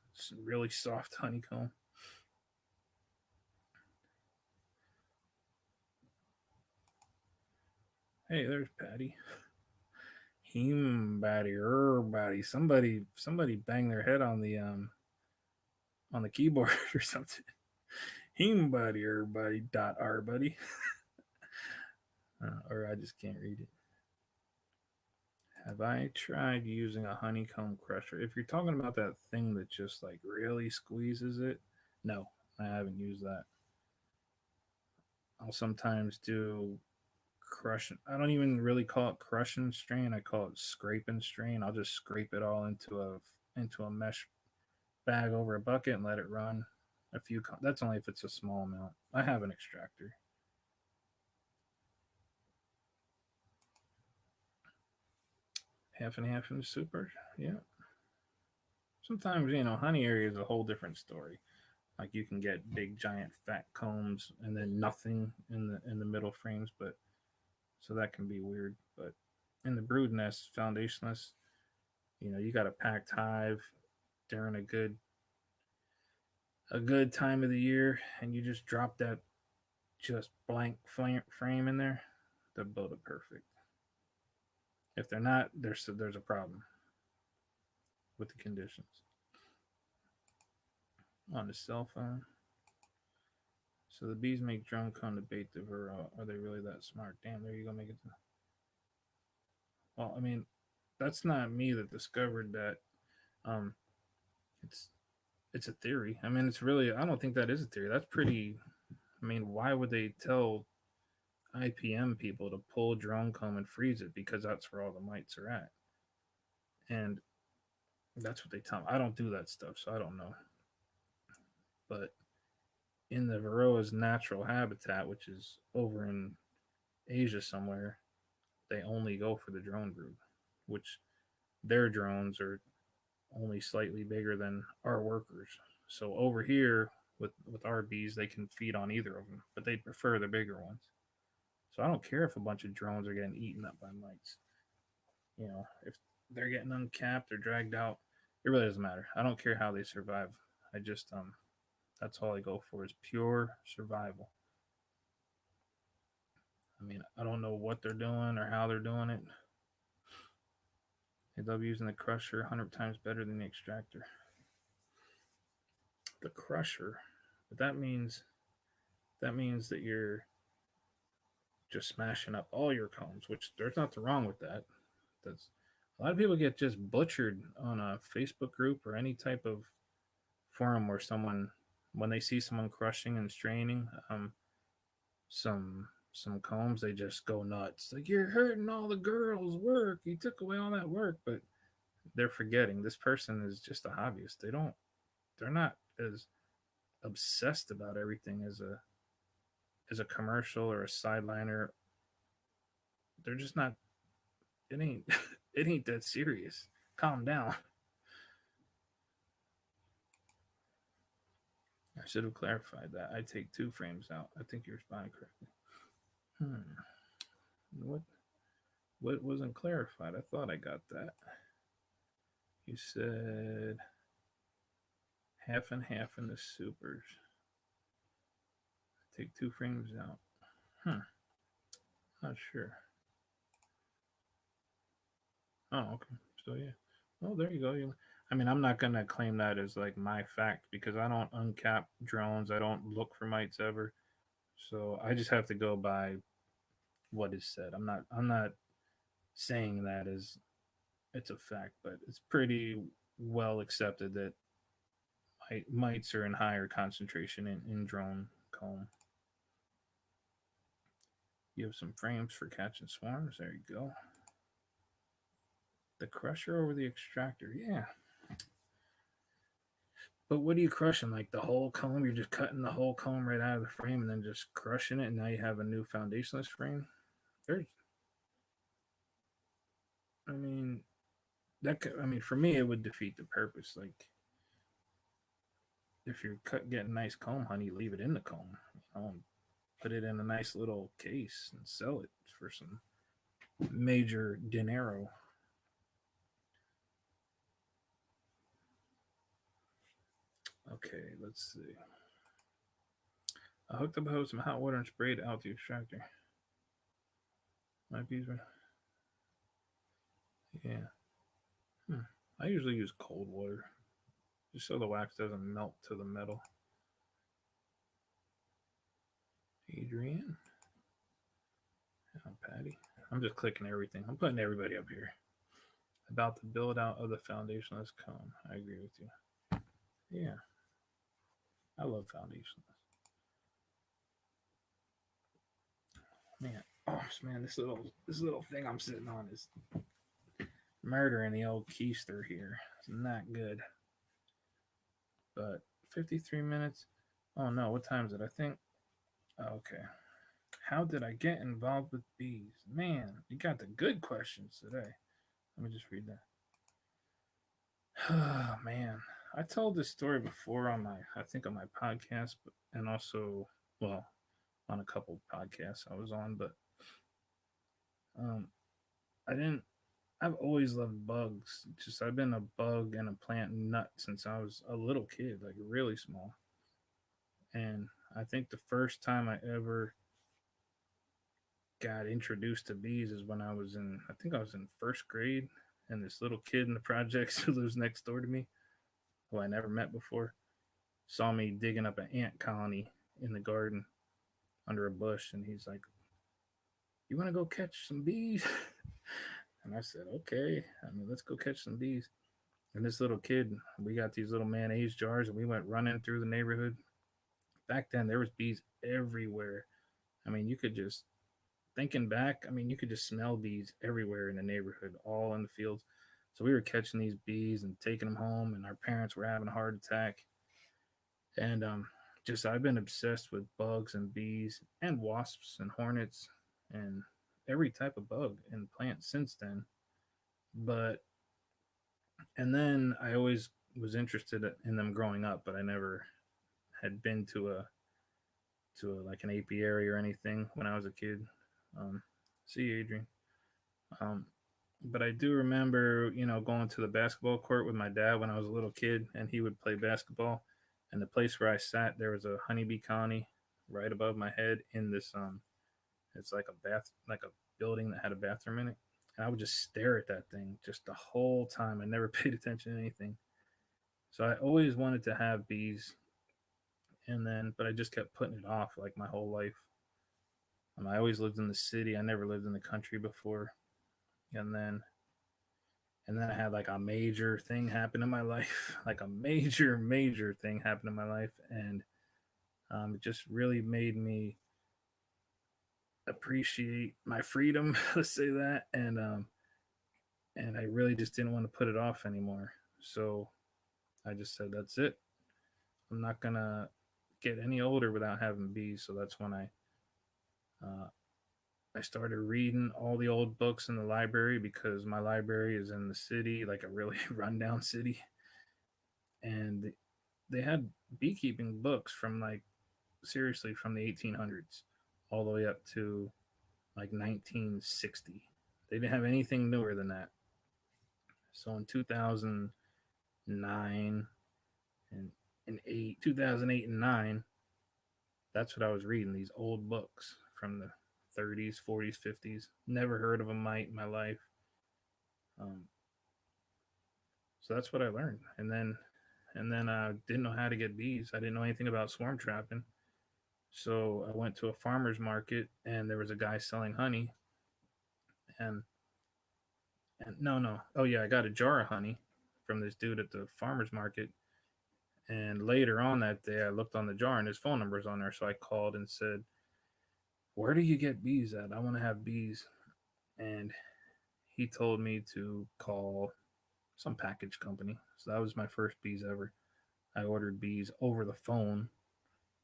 Speaker 1: really soft honeycomb. Hey, there's Patty. Him batty, batty. Somebody banged their head on the keyboard or something. Him buddy, everybody, dot r buddy. Or I just can't read it. Have I tried using a honeycomb crusher? If you're talking about that thing that just like really squeezes it, no, I haven't used that. I'll sometimes do crushing. I don't even really call it crush and strain. I call it scrape and strain. I'll just scrape it all into a mesh bag over a bucket and let it run. A few. That's only if it's a small amount. I have an extractor. Half and half in the super. Yeah. Sometimes honey area is a whole different story. Like you can get big giant fat combs and then nothing in the middle frames, but so that can be weird. But in the brood nest, foundationless, you got a packed hive during a good time of the year, and you just drop that just blank frame in there, they'll build it perfect. If they're not, there's a problem with the conditions on the cell phone. So the bees make drone come to bait the Vero. Are they really that smart? Damn, there you go, make it. Well, I mean, that's not me that discovered that. Um, it's it's a theory. I mean, it's really, I don't think that is a theory. That's pretty, I mean, why would they tell IPM people to pull drone comb and freeze it? Because that's where all the mites are at. And that's what they tell me. I don't do that stuff, so I don't know. But in the Varroa's natural habitat, which is over in Asia somewhere, they only go for the drone brood, which their drones are only slightly bigger than our workers. So over here with our bees, they can feed on either of them, but they prefer the bigger ones. So I don't care if a bunch of drones are getting eaten up by mites. If they're getting uncapped or dragged out, it really doesn't matter. I don't care how they survive. I just that's all I go for is pure survival. I mean, I don't know what they're doing or how they're doing it. They love using the crusher 100 times better than the extractor. The crusher, but that means that you're just smashing up all your combs, which there's nothing wrong with that. That's a lot of people get just butchered on a Facebook group or any type of forum where someone, when they see someone crushing and straining some combs, they just go nuts. Like, you're hurting all the girls' work. You took away all that work, but they're forgetting this person is just a hobbyist. They're not as obsessed about everything as a commercial or a sideliner. They're just not. It ain't it ain't that serious. Calm down. I should have clarified that. I take 2 frames out. I think you responded correctly. Hmm. What wasn't clarified? I thought I got that. You said half and half in the supers. Take 2 frames out. Not sure. Oh, okay. So yeah. Oh, there you go. I mean, I'm not gonna claim that as like my fact because I don't uncap drones. I don't look for mites ever. So I just have to go by what is said. I'm not saying that as it's a fact, but it's pretty well accepted that mites are in higher concentration in drone comb. You have some frames for catching swarms. There you go. The crusher over the extractor. Yeah. But what are you crushing? Like the whole comb? You're just cutting the whole comb right out of the frame and then just crushing it, and now you have a new foundationless frame. There's, I mean, for me, it would defeat the purpose. Like, if you're getting nice comb honey, leave it in the comb. Put it in a nice little case and sell it for some major dinero. Okay, let's see. I hooked up a hose, some hot water, and sprayed out the extractor. My bees were. Yeah. I usually use cold water just so the wax doesn't melt to the metal. Adrian. Oh, Patty. I'm just clicking everything. I'm putting everybody up here. About the build out of the foundationless cone. I agree with you. Yeah. I love foundationless. Man, oh man, this little thing I'm sitting on is murdering the old keister here. It's not good. But 53 minutes. Oh no, what time is it? I think. Oh, okay. How did I get involved with bees? Man, you got the good questions today. Let me just read that. Oh man, I told this story before I think on my podcast, and also, well, on a couple podcasts I was on, but um, I didn't. I've always loved bugs. Just I've been a bug and a plant nut since I was a little kid, like really small. And I think the first time I ever got introduced to bees is when I think I was in first grade, and this little kid in the projects who lives next door to me, who I never met before, saw me digging up an ant colony in the garden under a bush, and he's like, "You want to go catch some bees?" And I said, "Okay. I mean, let's go catch some bees." And this little kid, we got these little mayonnaise jars, and we went running through the neighborhood. Back then, there was bees everywhere. I mean, you could just thinking back. I mean, you could just smell bees everywhere in the neighborhood, all in the fields. So we were catching these bees and taking them home, and our parents were having a heart attack. And just I've been obsessed with bugs and bees and wasps and hornets and every type of bug and plant since then. But and then I always was interested in them growing up, but I never had been like an apiary or anything when I was a kid. Um, See you, Adrian. Um, but I do remember, going to the basketball court with my dad when I was a little kid, and he would play basketball. And the place where I sat, there was a honeybee colony right above my head in this. It's like a like a building that had a bathroom in it, and I would just stare at that thing just the whole time. I never paid attention to anything. So I always wanted to have bees, but I just kept putting it off like my whole life. I always lived in the city. I never lived in the country before, and then I had like a major thing happen in my life, like a major thing happen in my life, and it just really made me appreciate my freedom. Let's say that, and I really just didn't want to put it off anymore. So I just said, that's it. I'm not gonna get any older without having bees. So that's when uh, I started reading all the old books in the library because my library is in the city, like a really rundown city, and they had beekeeping books from like seriously from the 1800s all the way up to like 1960. They didn't have anything newer than that. So in 2009 and, 2008 and 9, that's what I was reading, these old books from the 30s, 40s, 50s. Never heard of a mite in my life. Um, so that's what I learned. And then I didn't know how to get bees. I didn't know anything about swarm trapping. So I went to a farmer's market and there was a guy selling honey. And, and no, no. Oh, yeah, I got a jar of honey from this dude at the farmer's market. And later on that day, I looked on the jar and his phone number was on there. So I called and said, "Where do you get bees at? I want to have bees." And he told me to call some package company. So that was my first bees ever. I ordered bees over the phone,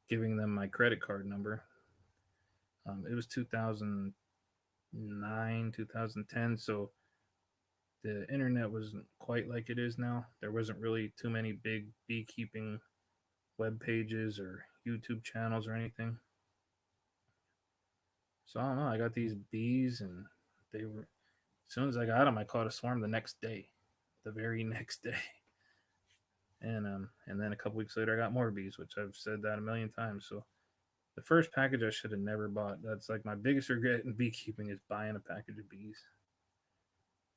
Speaker 1: giving them my credit card number. It was 2009, 2010. So the internet wasn't quite like it is now. There wasn't really too many big beekeeping web pages or YouTube channels or anything. So I don't know. I got these bees, and they were as soon as I got them, I caught a swarm the next day, the very next day. And then a couple weeks later, I got more bees, which I've said that a million times. So the first package I should have never bought. That's like my biggest regret in beekeeping is buying a package of bees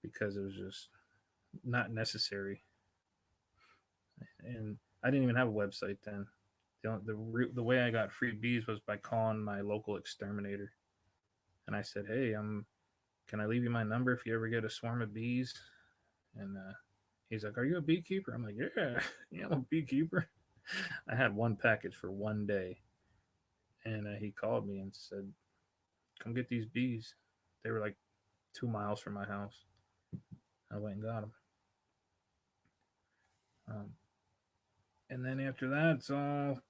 Speaker 1: because it was just not necessary. And I didn't even have a website then. The way I got free bees was by calling my local exterminator, and I said, "Hey, can I leave you my number if you ever get a swarm of bees?" And he's like, "Are you a beekeeper?" I'm like, "Yeah, yeah, I'm a beekeeper." I had one package for one day, and he called me and said, "Come get these bees." They were like 2 miles from my house. I went and got them. Um, and then after that, it's all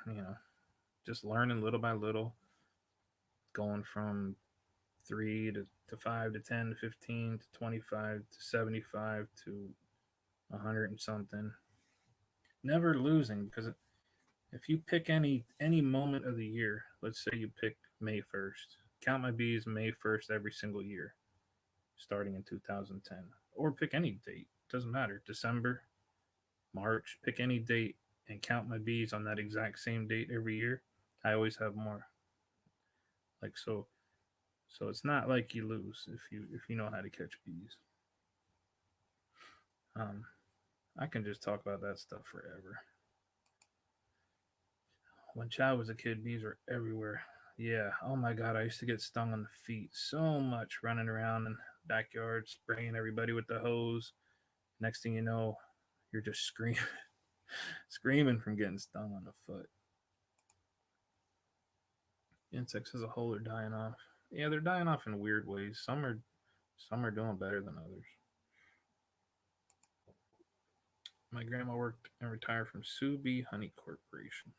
Speaker 1: you know, just learning little by little, going from 3 to 5 to 10 to 15 to 25 to 75 to 100 and something. Never losing because if you pick any moment of the year, let's say you pick May 1st, count my bees May 1st every single year, starting in 2010, or pick any date, doesn't matter. December, March, pick any date and count my bees on that exact same date every year. I always have more. Like so it's not like you lose if you know how to catch bees. Um, I can just talk about that stuff forever. When Chad was a kid, bees were everywhere. Yeah. Oh my God, I used to get stung on the feet so much running around in backyard, spraying everybody with the hose. Next thing you know, you're just screaming, screaming from getting stung on the foot. Insects as a whole are dying off. Yeah, they're dying off in weird ways. Some are doing better than others. My grandma worked and retired from Sue Bee Honey Corporation.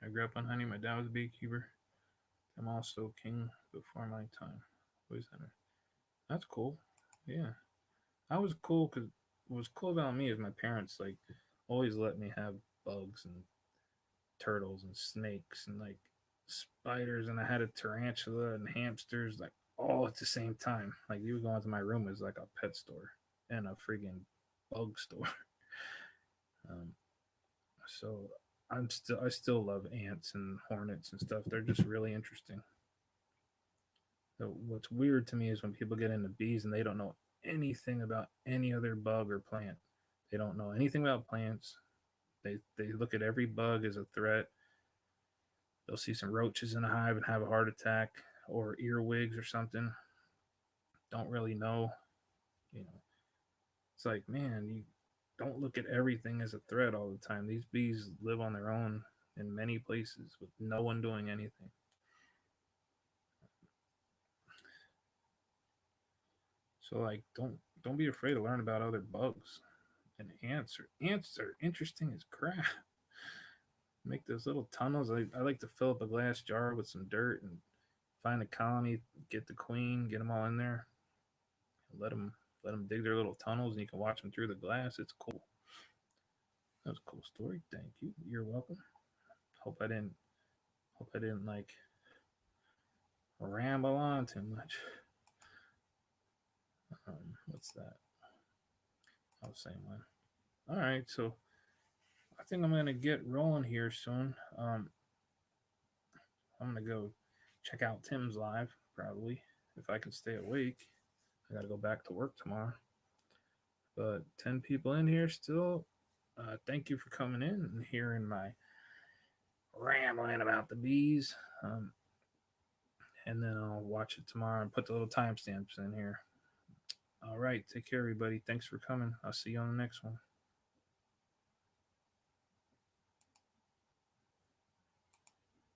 Speaker 1: I grew up on honey. My dad was a beekeeper. I'm also king before my time. What is that? That's cool. Yeah, I was cool because what was cool about me is my parents like always let me have bugs and turtles and snakes and like spiders, and I had a tarantula and hamsters like all at the same time. Like you would go into my room, it was like a pet store and a freaking bug store. Um, so I still love ants and hornets and stuff. They're just really interesting. So what's weird to me is when people get into bees and they don't know anything about any other bug or plant. They don't know anything about plants. They look at every bug as a threat. They'll see some roaches in a hive and have a heart attack or earwigs or something. Don't really know. You know, it's like, man, you don't look at everything as a threat all the time. These bees live on their own in many places with no one doing anything. So like, don't be afraid to learn about other bugs. And ants are interesting as crap. Make those little tunnels. I like to fill up a glass jar with some dirt and find a colony, get the queen, get them all in there, let them dig their little tunnels, and you can watch them through the glass. It's cool. That was a cool story. Thank you. You're welcome. Hope I didn't like ramble on too much. What's that? I was saying one. All right, so I think I'm gonna get rolling here soon. I'm gonna go check out Tim's live probably if I can stay awake. I gotta go back to work tomorrow. But 10 people in here still. Thank you for coming in and hearing my rambling about the bees. And then I'll watch it tomorrow and put the little timestamps in here. All right. Take care, everybody. Thanks for coming. I'll see you on the next one.